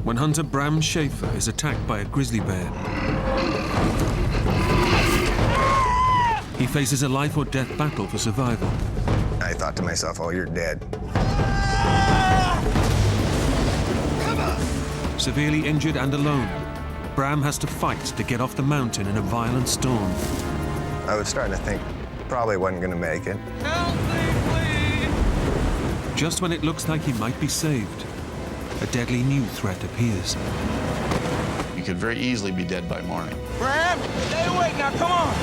when hunter Bram Schaer is attacked by a grizzly bear. He faces a life-or-death battle for survival. I thought to myself, oh, you're dead. Severely injured and alone, Bram has to fight to get off the mountain in a violent storm. I was starting to think probably wasn't going to make it. Help me, please! Just when it looks like he might be saved, a deadly new threat appears. You could very easily be dead by morning. Bram, stay awake now, come on!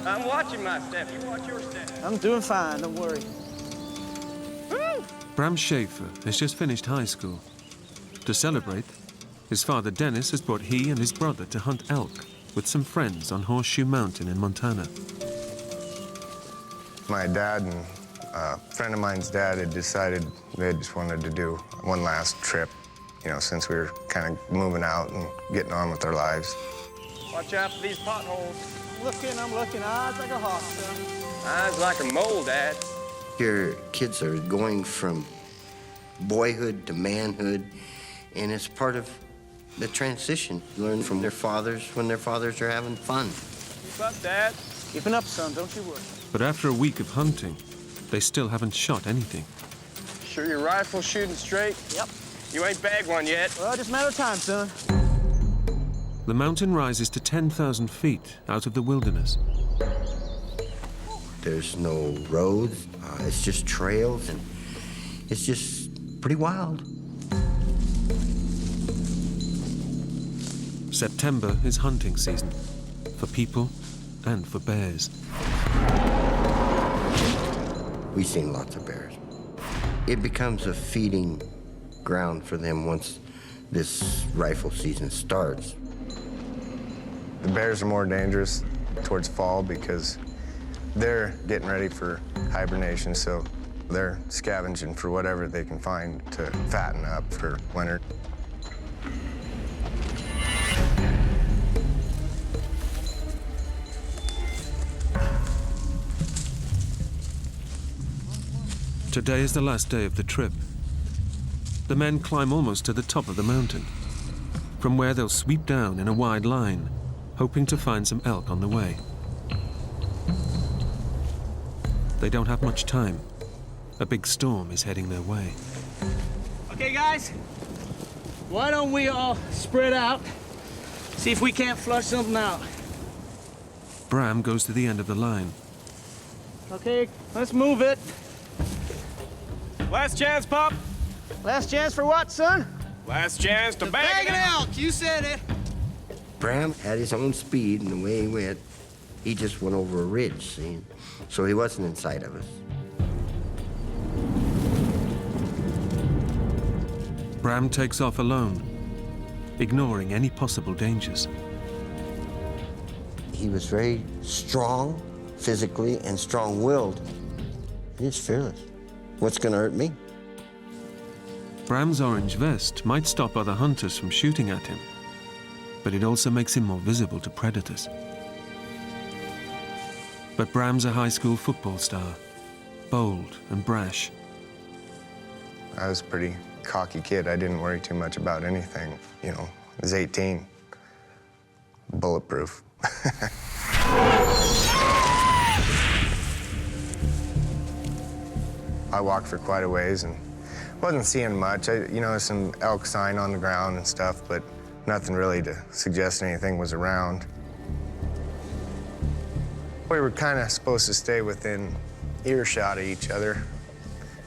I'm watching my step. You watch your step. I'm doing fine, don't worry. Woo! Bram Schaer has just finished high school. To celebrate, his father Dennis has brought he and his brother to hunt elk with some friends on Horseshoe Mountain in Montana. My dad and a friend of mine's dad had decided they just wanted to do one last trip, you know, since we were kind of moving out and getting on with our lives. Watch out for these potholes. I'm looking. Eyes like a hawk, son. Eyes like a mole, Dad. Your kids are going from boyhood to manhood, and it's part of the transition. Learn from their fathers when their fathers are having fun. Keep up, Dad. Keeping up, son, don't you worry. But after a week of hunting, they still haven't shot anything. Sure your rifle's shooting straight? Yep. You ain't bagged one yet. Well, just a matter of time, son. The mountain rises to 10,000 feet out of the wilderness. There's no roads, it's just trails, and it's just pretty wild. September is hunting season, for people and for bears. We've seen lots of bears. It becomes a feeding ground for them once this rifle season starts. The bears are more dangerous towards fall because they're getting ready for hibernation, so they're scavenging for whatever they can find to fatten up for winter. Today is the last day of the trip. The men climb almost to the top of the mountain, from where they'll sweep down in a wide line, hoping to find some elk on the way. They don't have much time. A big storm is heading their way. Okay, guys, why don't we all spread out, see if we can't flush something out. Bram goes to the end of the line. Okay, let's move it. Last chance, Pop. Last chance for what, son? Last chance to bag an elk. You said it. Bram had his own speed, and the way he went, he just went over a ridge, see? So he wasn't in sight of us. Bram takes off alone, ignoring any possible dangers. He was very strong physically and strong-willed. He's fearless. What's gonna hurt me? Bram's orange vest might stop other hunters from shooting at him, but it also makes him more visible to predators. But Bram's a high school football star, bold and brash. I was a pretty cocky kid. I didn't worry too much about anything. You know, I was 18, bulletproof. I walked for quite a ways and wasn't seeing much. You know, there's some elk sign on the ground and stuff, but nothing really to suggest anything was around. We were kind of supposed to stay within earshot of each other,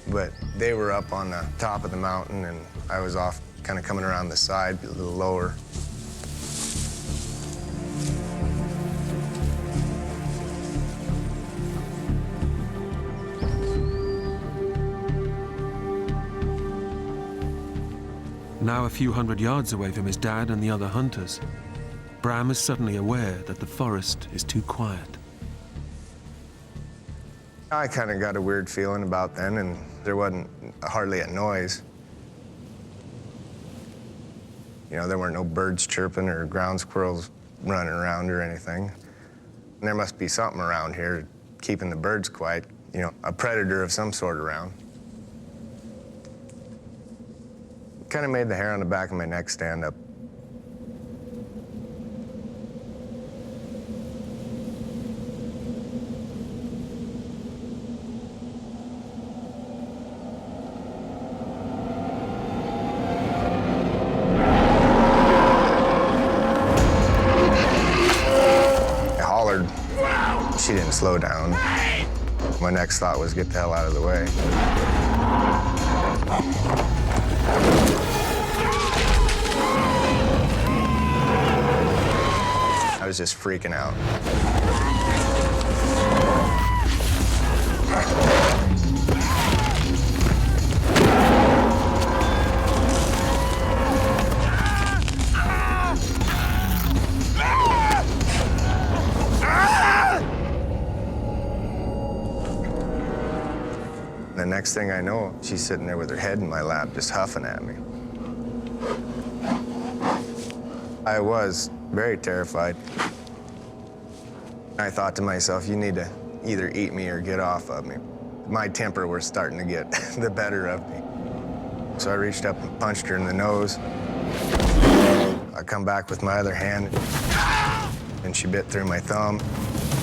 but they were up on the top of the mountain and I was off kind of coming around the side, a little lower. Now a few hundred yards away from his dad and the other hunters, Bram is suddenly aware that the forest is too quiet. I kind of got a weird feeling about then, and there wasn't hardly a noise. You know, there weren't no birds chirping or ground squirrels running around or anything. And there must be something around here keeping the birds quiet, you know, a predator of some sort around. Kind of made the hair on the back of my neck stand up. She didn't slow down. My next thought was get the hell out of the way. I was just freaking out. The next thing I know, she's sitting there with her head in my lap, just huffing at me. I was very terrified. I thought to myself, you need to either eat me or get off of me. My temper was starting to get the better of me. So I reached up and punched her in the nose. I come back with my other hand, and she bit through my thumb.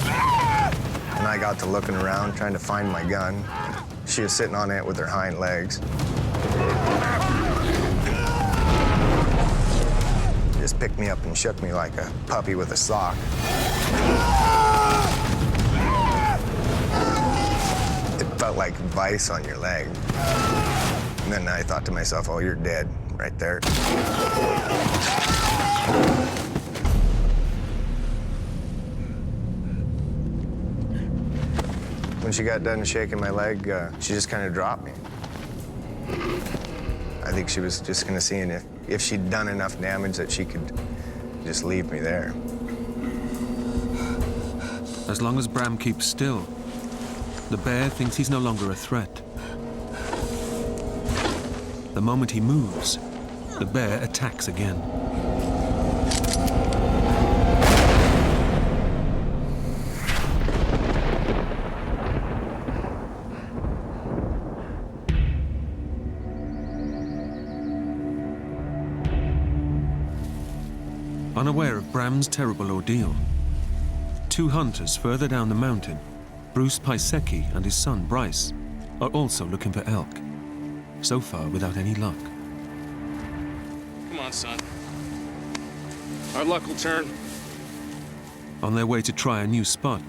And I got to looking around, trying to find my gun. She was sitting on it with her hind legs. Just picked me up and shook me like a puppy with a sock. It felt like vice on your leg. And then I thought to myself, oh, you're dead right there. When she got done shaking my leg, she just kind of dropped me. I think she was just gonna see if she'd done enough damage that she could just leave me there. As long as Bram keeps still, the bear thinks he's no longer a threat. The moment he moves, the bear attacks again. Unaware of Bram's terrible ordeal, two hunters further down the mountain, Bruce Pisecki and his son Bryce, are also looking for elk. So far, without any luck. Come on, son. Our luck will turn. On their way to try a new spot,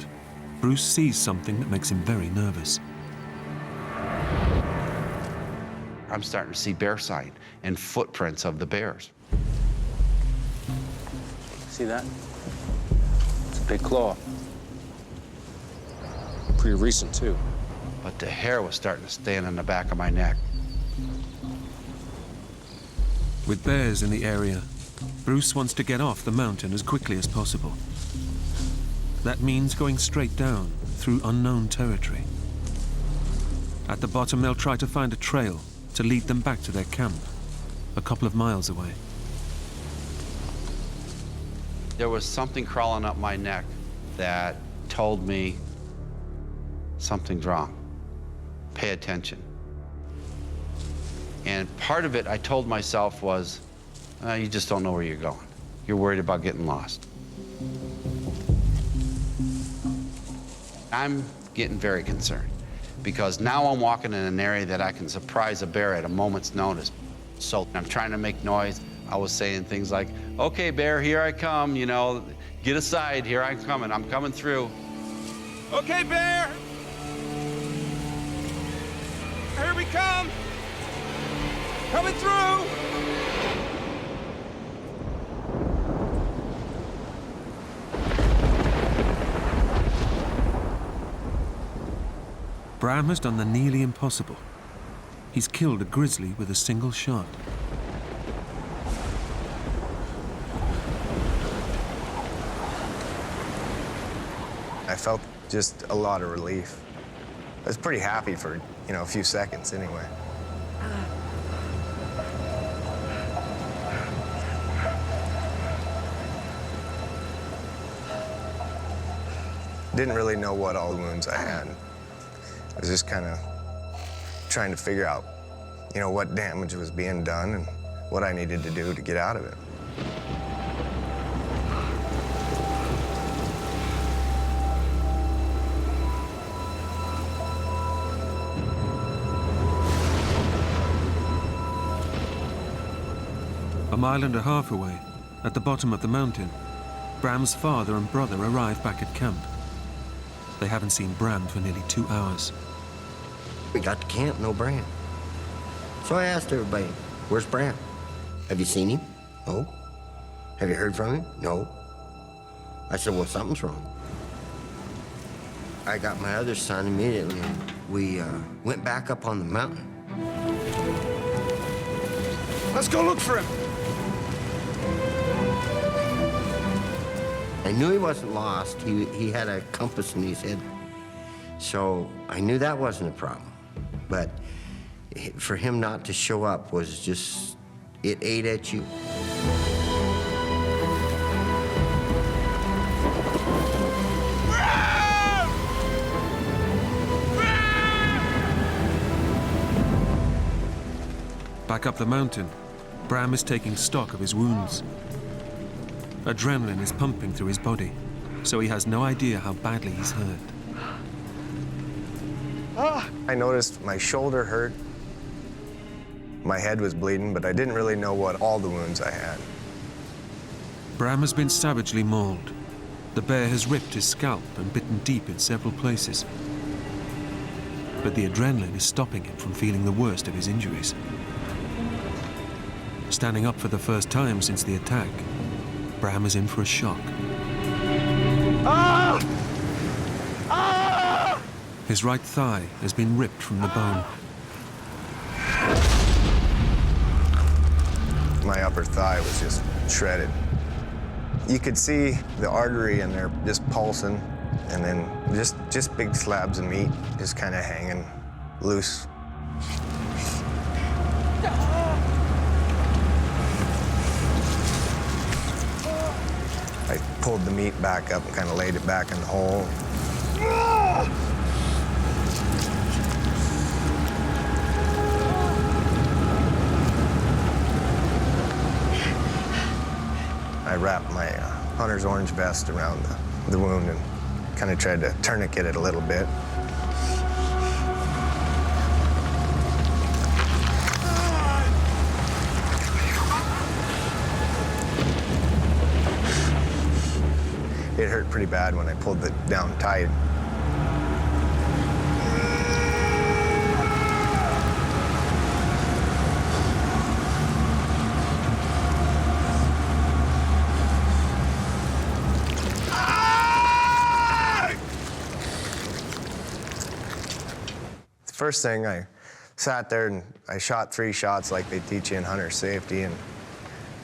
Bruce sees something that makes him very nervous. I'm starting to see bear sign and footprints of the bears. See that? It's a big claw. Pretty recent, too. But the hair was starting to stand on the back of my neck. With bears in the area, Bruce wants to get off the mountain as quickly as possible. That means going straight down through unknown territory. At the bottom, they'll try to find a trail to lead them back to their camp, a couple of miles away. There was something crawling up my neck that told me something's wrong. Pay attention. And part of it I told myself was, you just don't know where you're going. You're worried about getting lost. I'm getting very concerned because now I'm walking in an area that I can surprise a bear at a moment's notice. So I'm trying to make noise. I was saying things like, okay, bear, here I come, you know, get aside, here I'm coming through. Okay, bear! Here we come! Coming through! Bram has done the nearly impossible. He's killed a grizzly with a single shot. I felt just a lot of relief. I was pretty happy for, a few seconds anyway. Didn't really know what all the wounds I had. I was just kind of trying to figure out, what damage was being done and what I needed to do to get out of it. A mile and a half away, at the bottom of the mountain, Bram's father and brother arrive back at camp. They haven't seen Bram for nearly 2 hours. We got to camp, no Bram. So I asked everybody, where's Bram? Have you seen him? No. Have you heard from him? No. I said, well, something's wrong. I got my other son immediately, and we went back up on the mountain. Let's go look for him. I knew he wasn't lost. He had a compass in his head. So I knew that wasn't a problem. But for him not to show up was just, it ate at you. Back up the mountain, Bram is taking stock of his wounds. Adrenaline is pumping through his body, so he has no idea how badly he's hurt. I noticed my shoulder hurt. My head was bleeding, but I didn't really know what all the wounds I had. Bram has been savagely mauled. The bear has ripped his scalp and bitten deep in several places. But the adrenaline is stopping him from feeling the worst of his injuries. Standing up for the first time since the attack, Bram is in for a shock. His right thigh has been ripped from the bone. My upper thigh was just shredded. You could see the artery in there just pulsing, and then just big slabs of meat just kind of hanging loose. I pulled the meat back up and kind of laid it back in the hole. I wrapped my hunter's orange vest around the wound and kind of tried to tourniquet it a little bit. It hurt pretty bad when I pulled it down tight. The first thing, I sat there and I shot 3 shots like they teach you in hunter safety, and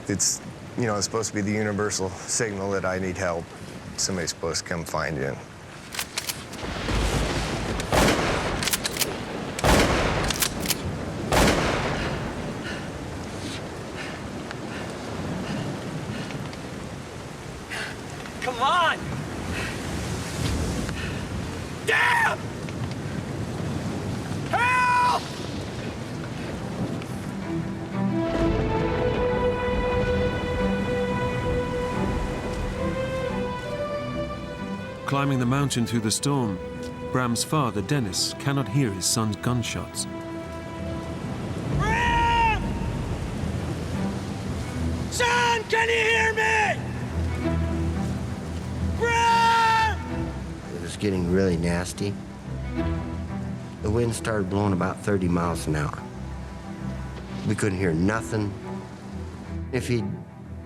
it's, it's supposed to be the universal signal that I need help. Somebody's supposed to come find you. Come on! Damn! Help! Climbing the mountain through the storm, Bram's father, Dennis, cannot hear his son's gunshots. Bram! Son, can you hear me? Bram! It was getting really nasty. The wind started blowing about 30 miles an hour. We couldn't hear nothing. If he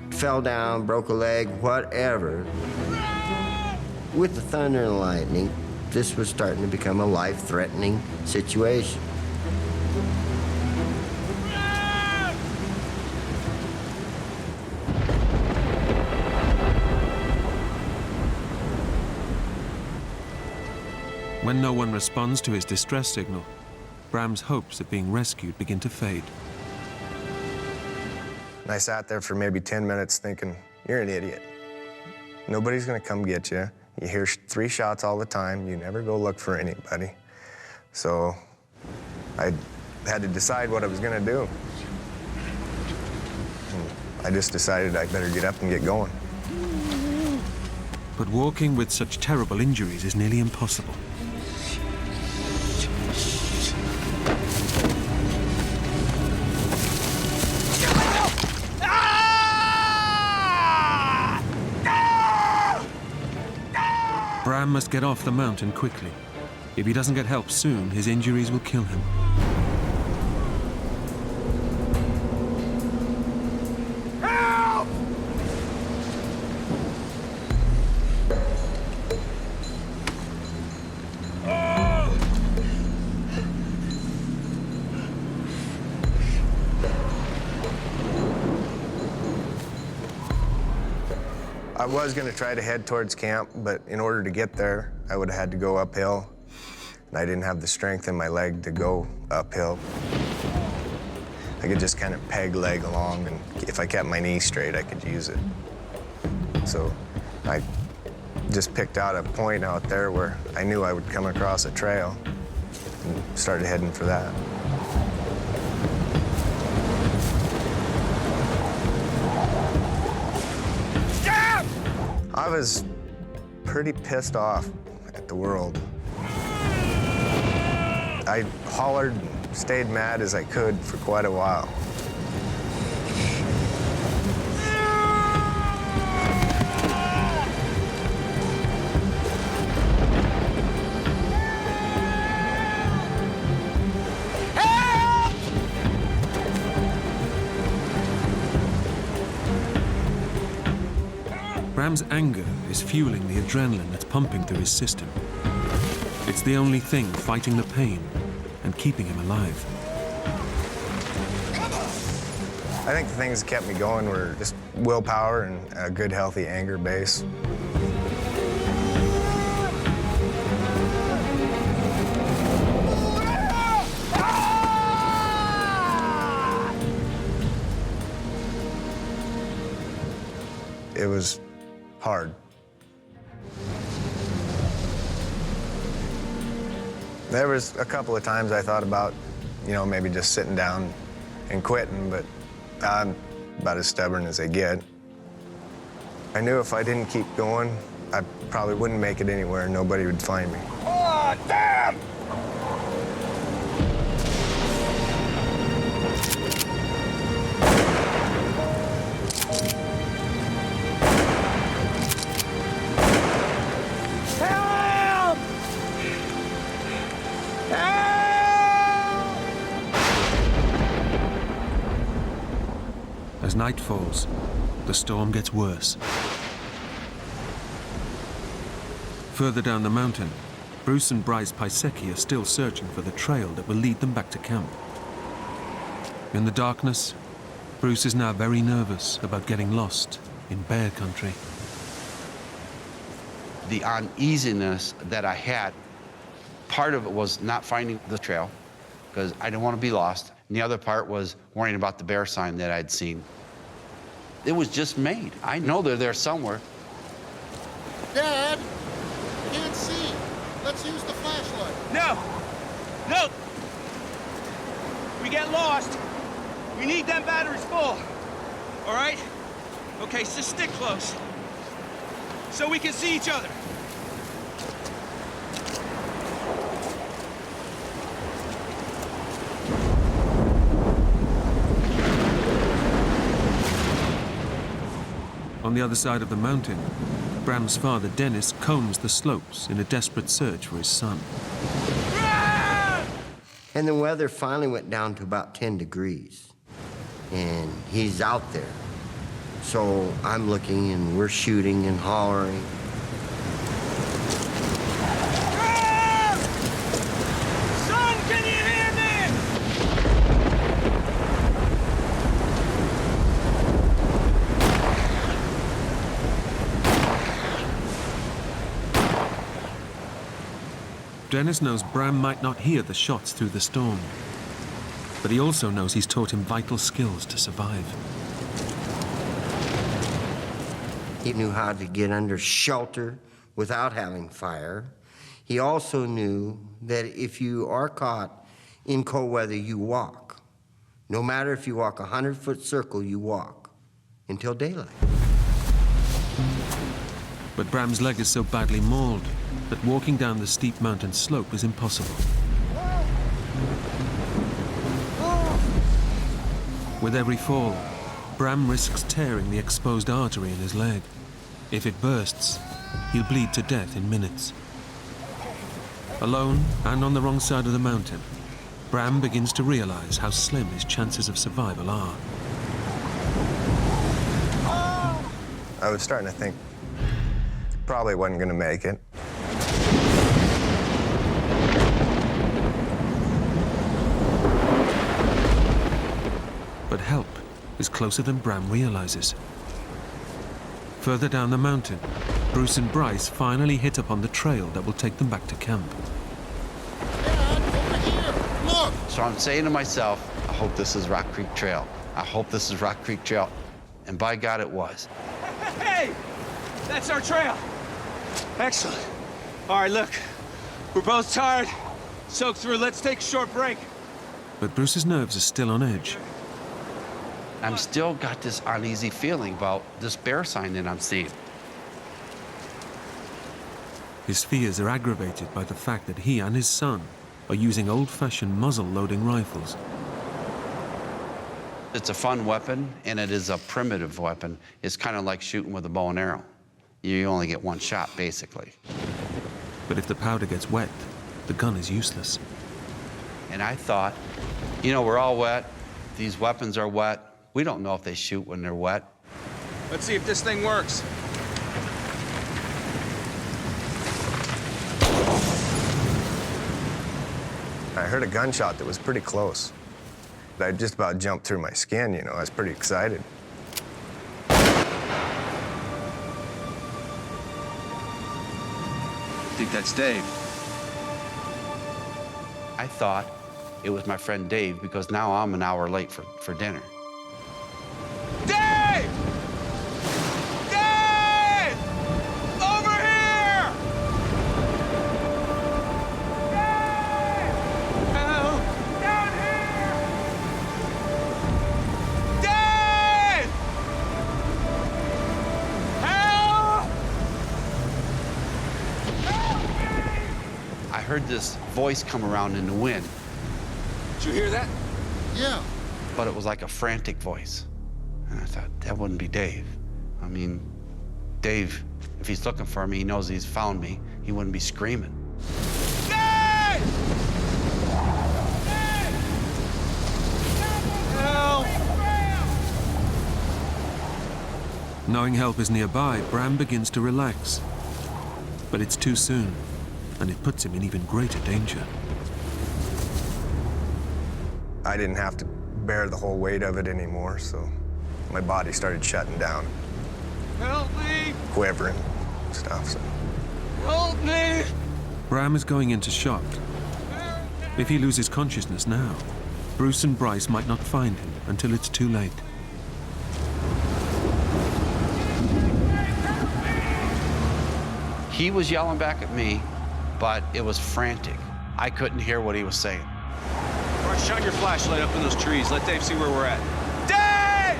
fell down, broke a leg, whatever, with the thunder and lightning, this was starting to become a life-threatening situation. When no one responds to his distress signal, Bram's hopes of being rescued begin to fade. And I sat there for maybe 10 minutes thinking, you're an idiot. Nobody's gonna come get you. You hear 3 shots all the time. You never go look for anybody. So I had to decide what I was gonna do. And I just decided I better get up and get going. But walking with such terrible injuries is nearly impossible. Bram must get off the mountain quickly. If he doesn't get help soon, his injuries will kill him. Help! I was gonna try to head towards camp, but in order to get there, I would have had to go uphill. And I didn't have the strength in my leg to go uphill. I could just kind of peg leg along, and if I kept my knee straight, I could use it. So I just picked out a point out there where I knew I would come across a trail and started heading for that. I was pretty pissed off at the world. I hollered and stayed mad as I could for quite a while. Bram's anger is fueling the adrenaline that's pumping through his system. It's the only thing fighting the pain and keeping him alive. I think the things that kept me going were just willpower and a good, healthy anger base. It was hard. There was a couple of times I thought about, maybe just sitting down and quitting, but I'm about as stubborn as they get. I knew if I didn't keep going, I probably wouldn't make it anywhere. Nobody would find me. Oh, damn! As night falls, the storm gets worse. Further down the mountain, Bruce and Bryce Pisecki are still searching for the trail that will lead them back to camp. In the darkness, Bruce is now very nervous about getting lost in bear country. The uneasiness that I had, part of it was not finding the trail, because I didn't want to be lost. And the other part was worrying about the bear sign that I'd seen. It was just made. I know they're there somewhere. Dad, can't see. Let's use the flashlight. No! No! We get lost. We need them batteries full. All right? Okay, so stick close. So we can see each other. On the other side of the mountain, Bram's father, Dennis, combs the slopes in a desperate search for his son. And the weather finally went down to about 10 degrees. And he's out there. So I'm looking and we're shooting and hollering. Son, can you hear me? Dennis knows Bram might not hear the shots through the storm, but he also knows he's taught him vital skills to survive. He knew how to get under shelter without having fire. He also knew that if you are caught in cold weather, you walk. No matter if you walk a 100-foot circle, you walk until daylight. But Bram's leg is so badly mauled that walking down the steep mountain slope is impossible. With every fall, Bram risks tearing the exposed artery in his leg. If it bursts, he'll bleed to death in minutes. Alone and on the wrong side of the mountain, Bram begins to realize how slim his chances of survival are. I was starting to think probably wasn't going to make it. But help is closer than Bram realizes. Further down the mountain, Bruce and Bryce finally hit upon the trail that will take them back to camp. Dad, over here! Look! So I'm saying to myself, I hope this is Rock Creek Trail. I hope this is Rock Creek Trail. And by God, it was. Hey! That's our trail. Excellent. All right, look. We're both tired. Soak through. Let's take a short break. But Bruce's nerves are still on edge. I'm still got this uneasy feeling about this bear sign that I'm seeing. His fears are aggravated by the fact that he and his son are using old-fashioned muzzle-loading rifles. It's a fun weapon, and it is a primitive weapon. It's kind of like shooting with a bow and arrow. You only get one shot, basically. But if the powder gets wet, the gun is useless. And I thought, you know, we're all wet. These weapons are wet. We don't know if they shoot when they're wet. Let's see if this thing works. I heard a gunshot that was pretty close. I just about jumped through my skin, you know. I was pretty excited. I think that's Dave. I thought it was my friend Dave because now I'm an hour late for dinner. Dave! Dave! Over here! Dave! Help! Down here! Dave! Help! Help me! I heard this voice come around in the wind, Did you hear that? Yeah. but it was like a frantic voice. And I thought, that wouldn't be Dave. I mean, Dave, if he's looking for me, he knows he's found me. He wouldn't be screaming. Dave! Dave! Help! Knowing help is nearby, Bram begins to relax. But it's too soon, and it puts him in even greater danger. I didn't have to bear the whole weight of it anymore, so my body started shutting down, Help me! quivering, stuff. So Help me! Bram is going into shock. If he loses consciousness now, Bruce and Bryce might not find him until it's too late. He was yelling back at me, but it was frantic. I couldn't hear what he was saying. All right, shine your flashlight up in those trees. Let Dave see where we're at. Dave!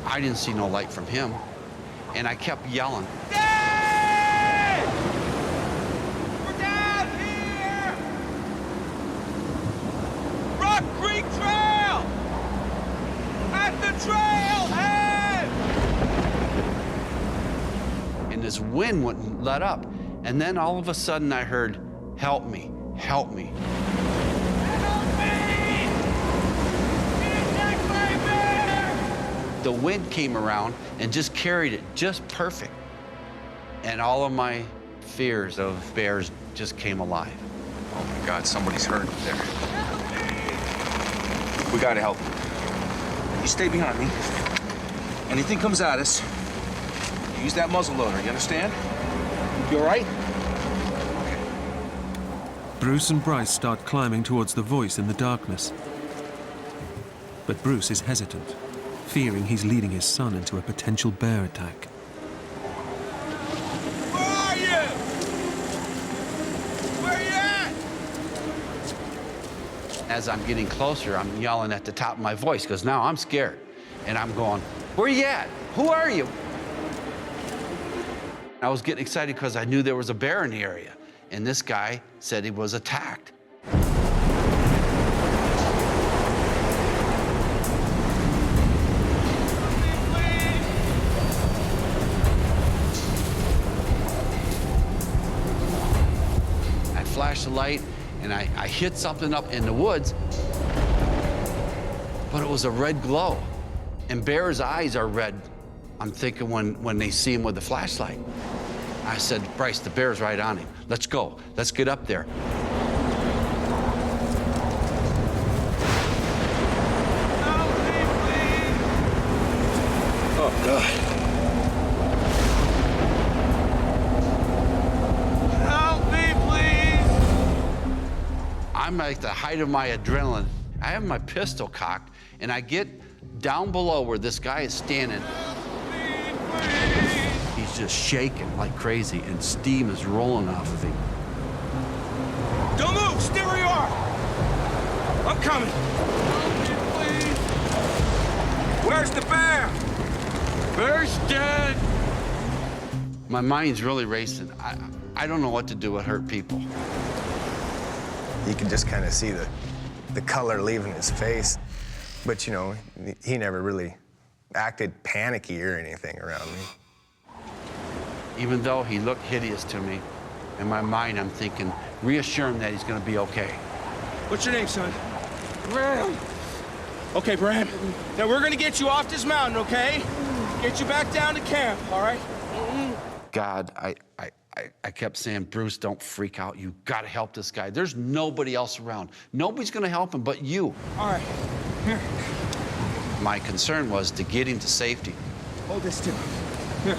I didn't see no light from him, and I kept yelling. Dave! We're down here! Rock Creek Trail! At the trailhead! And this wind wouldn't let up. And then all of a sudden I heard, help me, help me. Help me! Get my bear! The wind came around and just carried it just perfect. And all of my fears of bears just came alive. Oh my God, somebody's hurt there. We gotta help. You stay behind me. Anything comes at us, use that muzzle loader, you understand? You all right? Bruce and Bryce start climbing towards the voice in the darkness. But Bruce is hesitant, fearing he's leading his son into a potential bear attack. Where are you? Where are you at? As I'm getting closer, I'm yelling at the top of my voice because now I'm scared. And I'm going, where you at? Who are you? I was getting excited because I knew there was a bear in the area. And this guy said he was attacked. I flashed the light and I hit something up in the woods, but it was a red glow. And bears' eyes are red, I'm thinking, when they see him with the flashlight. I said, Bryce, the bear's right on him. Let's go. Let's get up there. Help me, please. Oh, God. Help me, please. I'm at the height of my adrenaline. I have my pistol cocked, and I get down below where this guy is standing. He's just shaking like crazy, and steam is rolling off of him. Don't move. Stay where you are. I'm coming. Help me, please. Where's the bear? Bear's dead. My mind's really racing. I don't know what to do with hurt people. You can just kind of see the color leaving his face. But, you know, he never really acted panicky or anything around me. Even though he looked hideous to me, in my mind I'm thinking, reassure him that he's gonna be okay. What's your name, son? Bram. Okay, Bram. Now we're gonna get you off this mountain, okay? Get you back down to camp, all right? God, I kept saying, Bruce, don't freak out. You gotta help this guy. There's nobody else around. Nobody's gonna help him but you. All right. Here. My concern was to get him to safety. Hold this too. Here.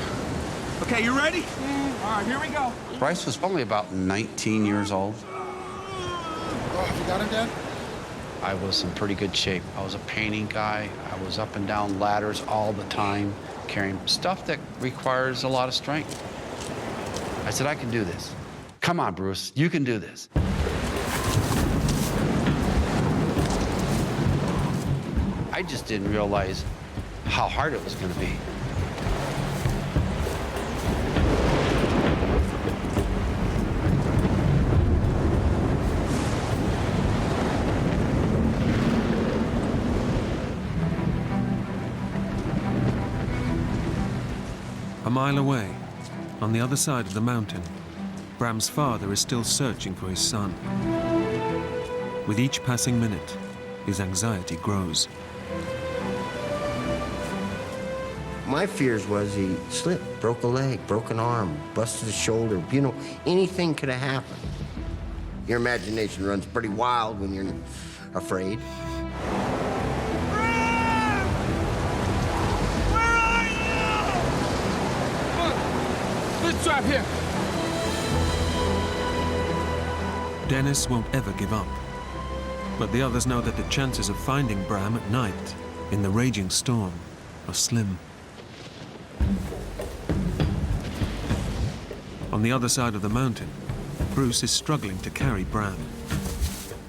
Okay, you ready? All right, here we go. Bryce was only about 19 years old. Oh, have you got him, Dad? I was in pretty good shape. I was a painting guy. I was up and down ladders all the time, carrying stuff that requires a lot of strength. I said, I can do this. Come on, Bruce, you can do this. I just didn't realize how hard it was gonna be. A mile away, on the other side of the mountain, Bram's father is still searching for his son. With each passing minute, his anxiety grows. My fears was he slipped, broke a leg, broke an arm, busted a shoulder. You know, anything could have happened. Your imagination runs pretty wild when you're afraid. Let's drive here. Dennis won't ever give up. But the others know that the chances of finding Bram at night, in the raging storm, are slim. On the other side of the mountain, Bruce is struggling to carry Bram.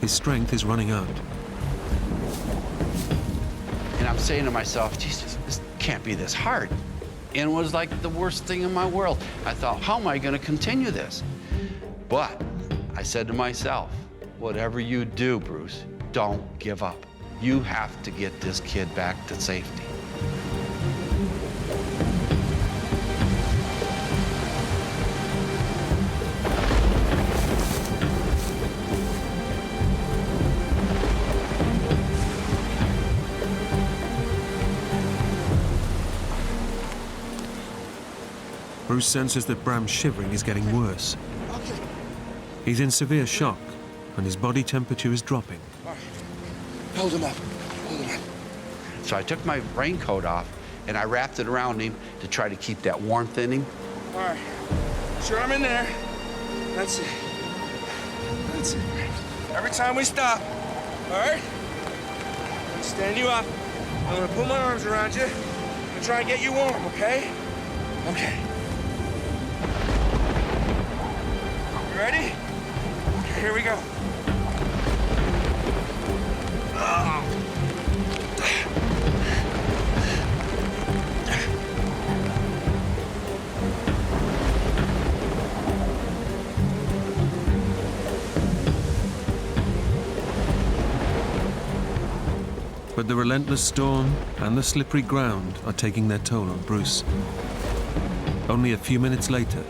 His strength is running out. And I'm saying to myself, Jesus, this can't be this hard. And it was like the worst thing in my world. I thought, how am I gonna continue this? But I said to myself, whatever you do, Bruce, don't give up. You have to get this kid back to safety. Bruce senses that Bram's shivering is getting worse. Okay. He's in severe shock, and his body temperature is dropping. All right. Hold him up. Hold him up. So I took my raincoat off and I wrapped it around him to try to keep that warmth in him. All right. Sure, I'm in there. That's it. That's it. Every time we stop, all right? I'm gonna stand you up. I'm gonna put my arms around you. I'm gonna try and get you warm, okay? Okay. You ready? Here we go. But the relentless storm and the slippery ground are taking their toll on Bruce. Only a few minutes later,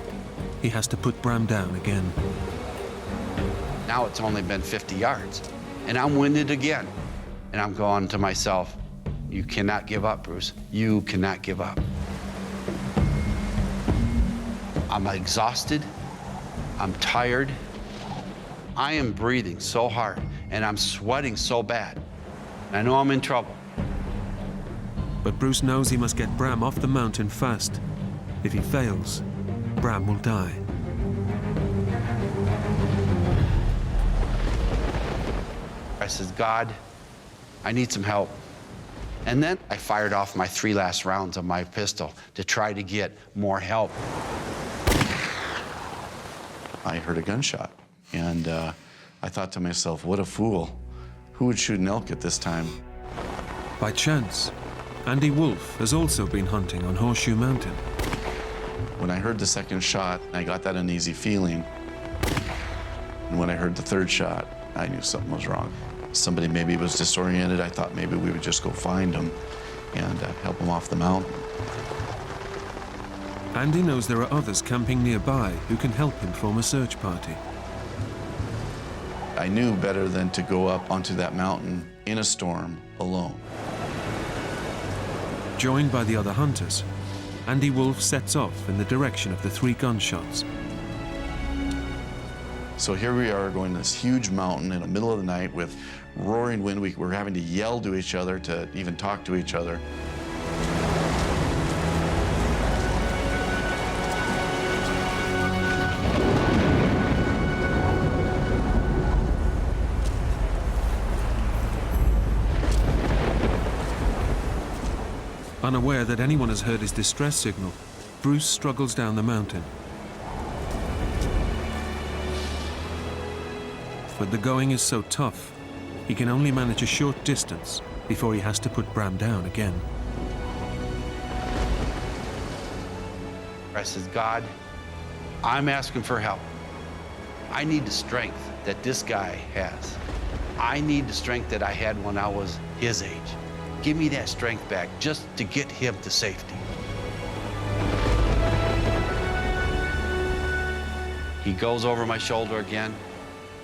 he has to put Bram down again. Now it's only been 50 yards, and I'm winded again. And I'm going to myself, you cannot give up, Bruce. You cannot give up. I'm exhausted. I'm tired. I am breathing so hard, and I'm sweating so bad. I know I'm in trouble. But Bruce knows he must get Bram off the mountain fast. If he fails, Bram will die. I said, God, I need some help. And then I fired off my 3 last rounds of my pistol to try to get more help. I heard a gunshot, and I thought to myself, what a fool. Who would shoot an elk at this time? By chance, Andy Wolf has also been hunting on Horseshoe Mountain. When I heard the second shot, I got that uneasy feeling. And when I heard the third shot, I knew something was wrong. Somebody maybe was disoriented. I thought maybe we would just go find him and help him off the mountain. Andy knows there are others camping nearby who can help him form a search party. I knew better than to go up onto that mountain in a storm alone. Joined by the other hunters, Andy Wolf sets off in the direction of the 3 gunshots. So here we are going this huge mountain in the middle of the night with roaring wind. We're having to yell to each other to even talk to each other. Unaware that anyone has heard his distress signal, Bruce struggles down the mountain. But the going is so tough, he can only manage a short distance before he has to put Bram down again. I said, God, I'm asking for help. I need the strength that this guy has. I need the strength that I had when I was his age. Give me that strength back just to get him to safety. He goes over my shoulder again,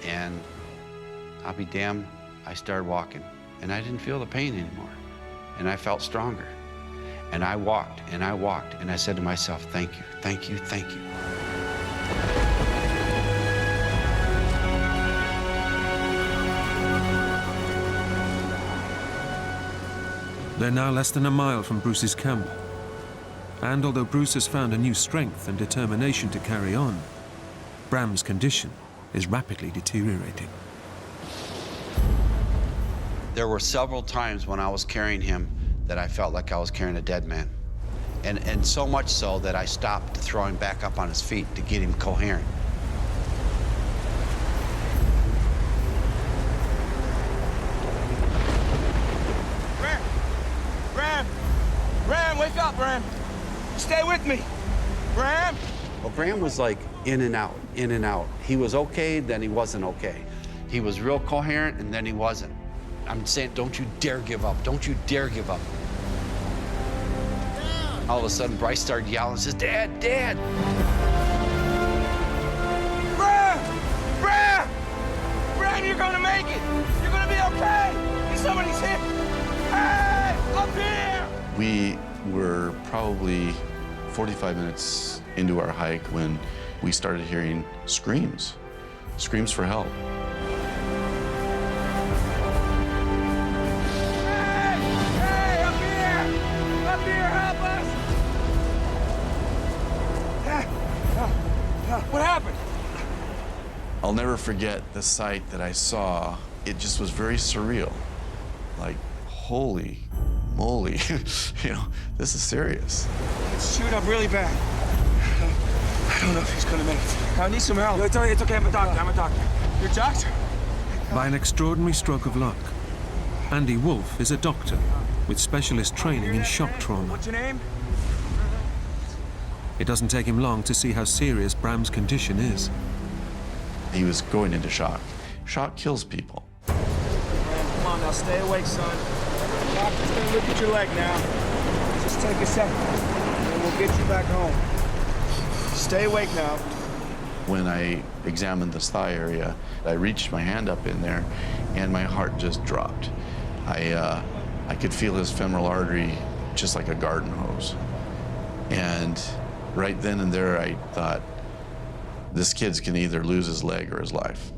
and I'll be damned, I started walking. And I didn't feel the pain anymore. And I felt stronger. And I walked, and I walked, and I said to myself, thank you, thank you, thank you. They're now less than a mile from Bruce's camp. And although Bruce has found a new strength and determination to carry on, Bram's condition is rapidly deteriorating. There were several times when I was carrying him that I felt like I was carrying a dead man. And so much so that I stopped to throw him back up on his feet to get him coherent. Bram, wake up, Bram. Stay with me. Bram? Well, Bram was like in and out, in and out. He was okay, then he wasn't okay. He was real coherent, and then he wasn't. I'm saying, don't you dare give up. Don't you dare give up. All of a sudden, Bryce started yelling and says, Dad, Dad! Bram! Bram! Bram, you're gonna make it! You're gonna be okay! Somebody's hit! Hey! Up here! We were probably 45 minutes into our hike when we started hearing screams for help. Hey, up here! Up here, help us! What happened? I'll never forget the sight that I saw. It just was very surreal. Like, holy moly, you know, this is serious. It's chewed up really bad. I don't know if he's gonna make it. I need some help. It's okay, I'm a doctor. You're a doctor? By an extraordinary stroke of luck, Andy Wolf is a doctor with specialist training in shock trauma. What's your name? It doesn't take him long to see how serious Bram's condition is. He was going into shock. Shock kills people. Come on now, stay awake, son. The doctor's gonna look at your leg now. Just take a second, and we'll get you back home. Stay awake now. When I examined this thigh area, I reached my hand up in there, and my heart just dropped. I could feel his femoral artery just like a garden hose. And right then and there, I thought, this kid's can either lose his leg or his life.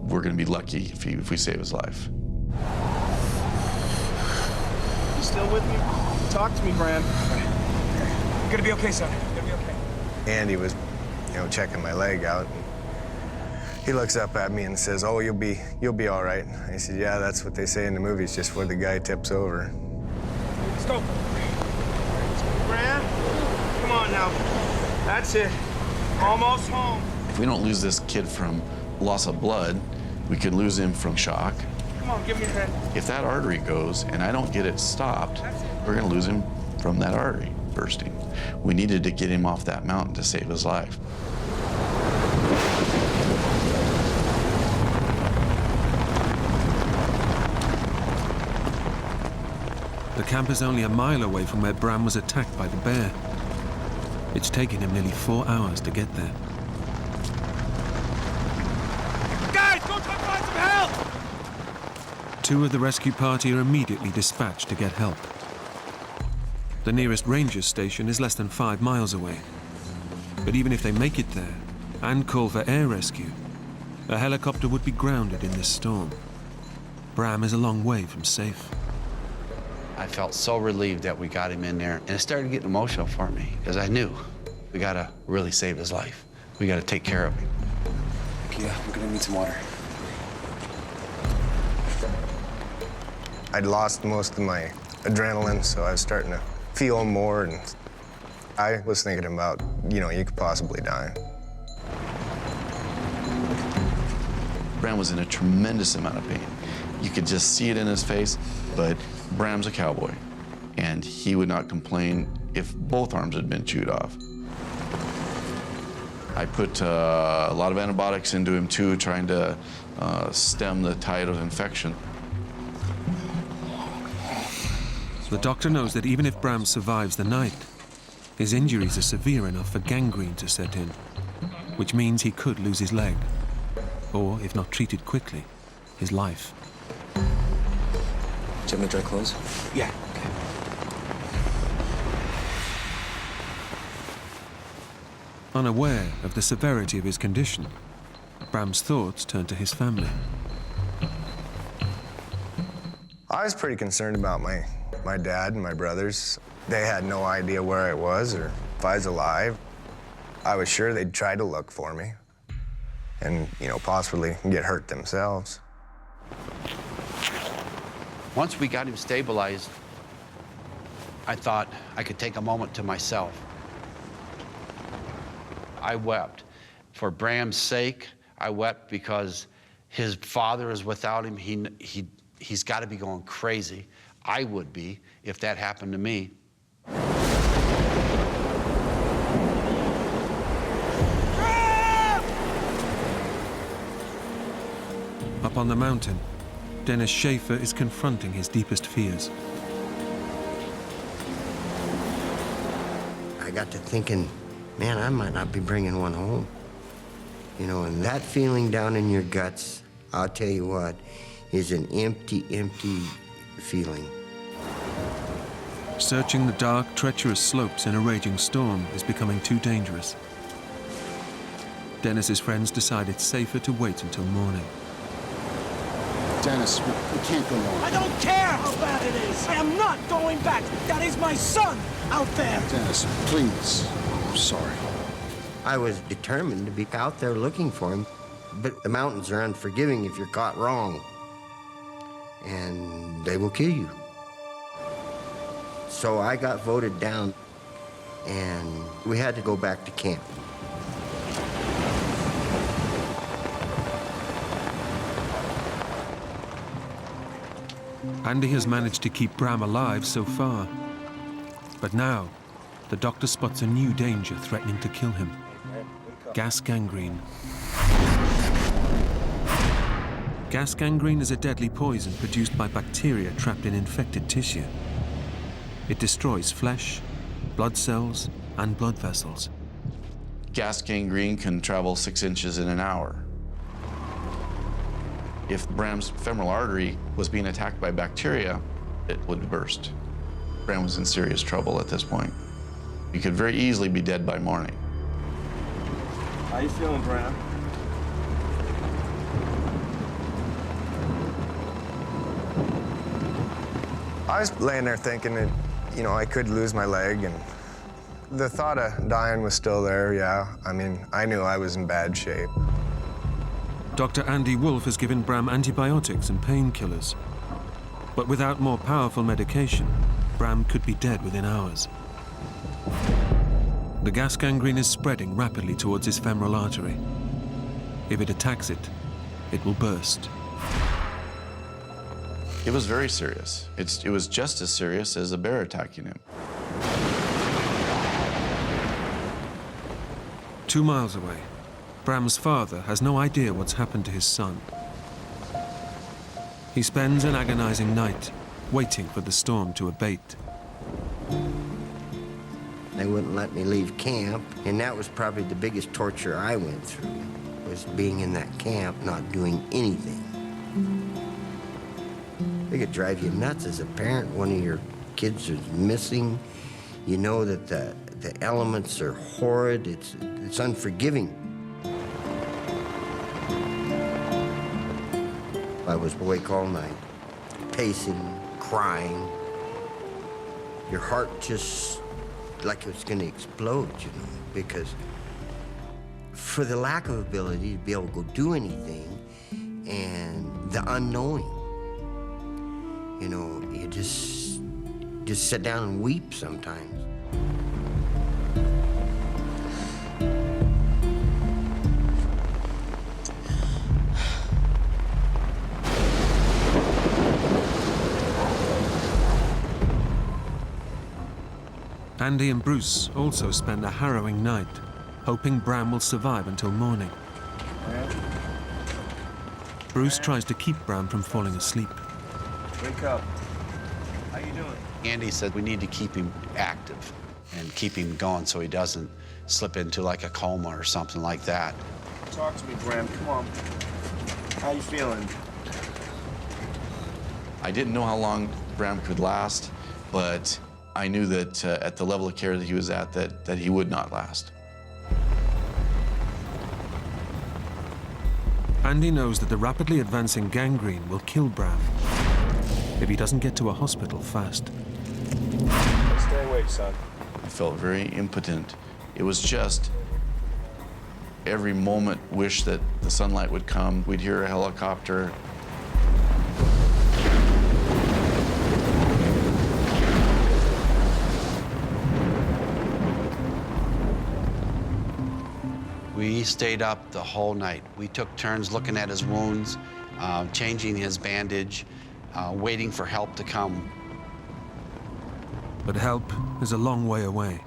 We're gonna be lucky if we save his life. You still with me? Talk to me, Bram. You're gonna be okay, son. You're gonna be okay. Andy was, checking my leg out. And he looks up at me and says, "Oh, you'll be all right." I said, "Yeah, that's what they say in the movies, just where the guy tips over." Let's go. Bram, come on now. That's it. Almost home. If we don't lose this kid from loss of blood, we could lose him from shock. Come on, give me your hand. If that artery goes and I don't get it stopped, we're gonna lose him from that artery bursting. We needed to get him off that mountain to save his life. The camp is only a mile away from where Bram was attacked by the bear. It's taken him nearly 4 hours to get there. Guys, go try to find some help! 2 of the rescue party are immediately dispatched to get help. The nearest ranger station is less than 5 miles away. But even if they make it there and call for air rescue, a helicopter would be grounded in this storm. Bram is a long way from safe. I felt so relieved that we got him in there, and it started getting emotional for me, because I knew we gotta really save his life. We gotta take care of him. Yeah, we're gonna need some water. I'd lost most of my adrenaline, so I was starting to feel more, and I was thinking about, you could possibly die. Bram was in a tremendous amount of pain. You could just see it in his face, but Bram's a cowboy, and he would not complain if both arms had been chewed off. I put a lot of antibiotics into him too, trying to stem the tide of infection. The doctor knows that even if Bram survives the night, his injuries are severe enough for gangrene to set in, which means he could lose his leg, or, if not treated quickly, his life. Do you have any dry clothes? Yeah. Unaware of the severity of his condition, Bram's thoughts turn to his family. I was pretty concerned about my dad and my brothers. They had no idea where I was or if I was alive. I was sure they'd try to look for me and, possibly get hurt themselves. Once we got him stabilized, I thought I could take a moment to myself. I wept. For Bram's sake, I wept because his father is without him. He's got to be going crazy. I would be if that happened to me. Up on the mountain, Dennis Schaefer is confronting his deepest fears. I got to thinking, man, I might not be bringing one home. And that feeling down in your guts, I'll tell you what, is an empty, empty feeling. Searching the dark, treacherous slopes in a raging storm is becoming too dangerous. Dennis's friends decide it's safer to wait until morning. Dennis, we can't go on. I don't care how bad it is. I am not going back. That is my son out there. Dennis, please. I'm sorry. I was determined to be out there looking for him, but the mountains are unforgiving if you're caught wrong, and they will kill you. So I got voted down, and we had to go back to camp. Andy has managed to keep Bram alive so far. But now, the doctor spots a new danger threatening to kill him. Gas gangrene. Gas gangrene is a deadly poison produced by bacteria trapped in infected tissue. It destroys flesh, blood cells, and blood vessels. Gas gangrene can travel 6 inches in an hour. If Bram's femoral artery was being attacked by bacteria, it would burst. Bram was in serious trouble at this point. He could very easily be dead by morning. How you feeling, Bram? I was laying there thinking that, you know, I could lose my leg, and the thought of dying was still there, yeah. I mean, I knew I was in bad shape. Dr. Andy Wolfe has given Bram antibiotics and painkillers. But without more powerful medication, Bram could be dead within hours. The gas gangrene is spreading rapidly towards his femoral artery. If it attacks it, it will burst. It was very serious. It was just as serious as a bear attacking him. 2 miles away, Bram's father has no idea what's happened to his son. He spends an agonizing night waiting for the storm to abate. They wouldn't let me leave camp, and that was probably the biggest torture I went through, was being in that camp, not doing anything. It could drive you nuts as a parent. One of your kids is missing. You know that the elements are horrid. It's unforgiving. I was awake all night, pacing, crying. Your heart just like it was going to explode, you know, because for the lack of ability to be able to go do anything and the unknowing, you know, you just sit down and weep sometimes. Andy and Bruce also spend a harrowing night, hoping Bram will survive until morning. Bruce tries to keep Bram from falling asleep. Wake up. How you doing? Andy said we need to keep him active and keep him going so he doesn't slip into like a coma or something like that. Talk to me, Bram. Come on. How you feeling? I didn't know how long Bram could last, but I knew that at the level of care that he was at, that he would not last. Andy knows that the rapidly advancing gangrene will kill Bram if he doesn't get to a hospital fast. Stay awake, son. I felt very impotent. It was just every moment wish that the sunlight would come. We'd hear a helicopter. We stayed up the whole night. We took turns looking at his wounds, changing his bandage, waiting for help to come. But help is a long way away,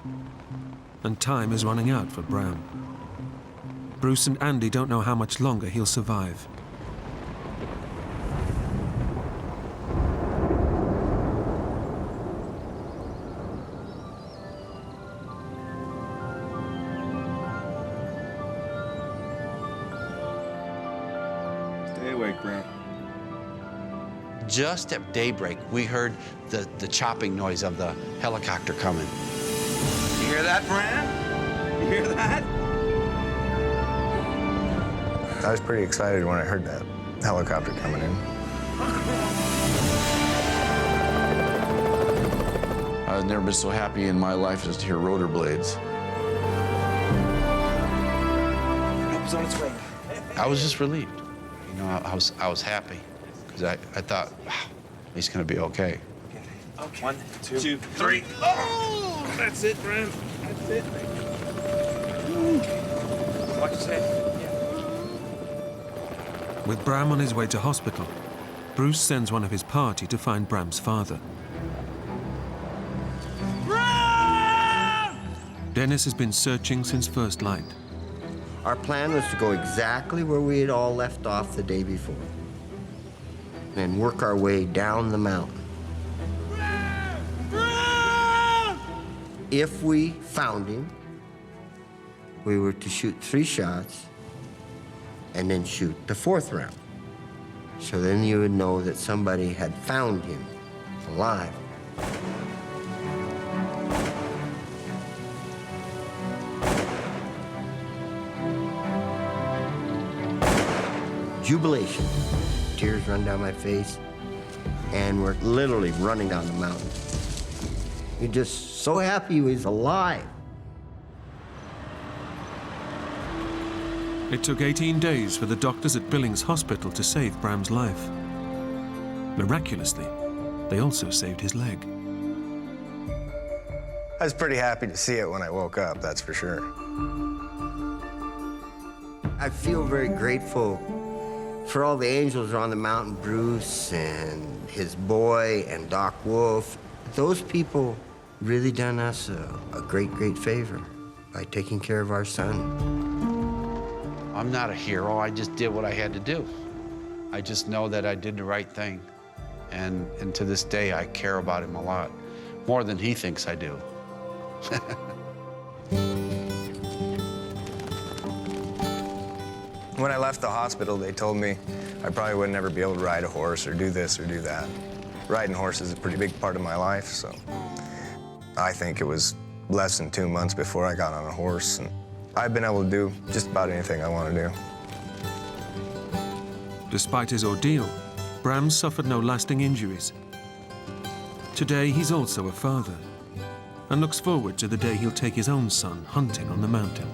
and time is running out for Bram. Bruce and Andy don't know how much longer he'll survive. Stay awake, Bram. Just at daybreak, we heard the chopping noise of the helicopter coming. You hear that, Bram? You hear that? I was pretty excited when I heard that helicopter coming in. I've never been so happy in my life as to hear rotor blades. on its way. I was just relieved. You know, I was happy because I thought, wow, he's going to be okay. Okay. 1, 2, 3. Oh! That's it, Bram. That's it. Watch his head. Yeah. With Bram on his way to hospital, Bruce sends one of his party to find Bram's father. Bram! Dennis has been searching since first light. Our plan was to go exactly where we had all left off the day before, and work our way down the mountain. If we found him, we were to shoot 3 shots and then shoot the 4th round. So then you would know that somebody had found him alive. Jubilation. Tears run down my face, and we're literally running down the mountain. You're just so happy he was alive. It took 18 days for the doctors at Billings Hospital to save Bram's life. Miraculously, they also saved his leg. I was pretty happy to see it when I woke up, that's for sure. I feel very grateful for all the angels around the mountain, Bruce and his boy and Doc Wolf. Those people really done us a great, great favor by taking care of our son. I'm not a hero. I just did what I had to do. I just know that I did the right thing. And to this day, I care about him a lot, more than he thinks I do. When I left the hospital, they told me I probably would never be able to ride a horse or do this or do that. Riding horses is a pretty big part of my life, so I think it was less than 2 months before I got on a horse, and I've been able to do just about anything I want to do. Despite his ordeal, Bram suffered no lasting injuries. Today, he's also a father and looks forward to the day he'll take his own son hunting on the mountain.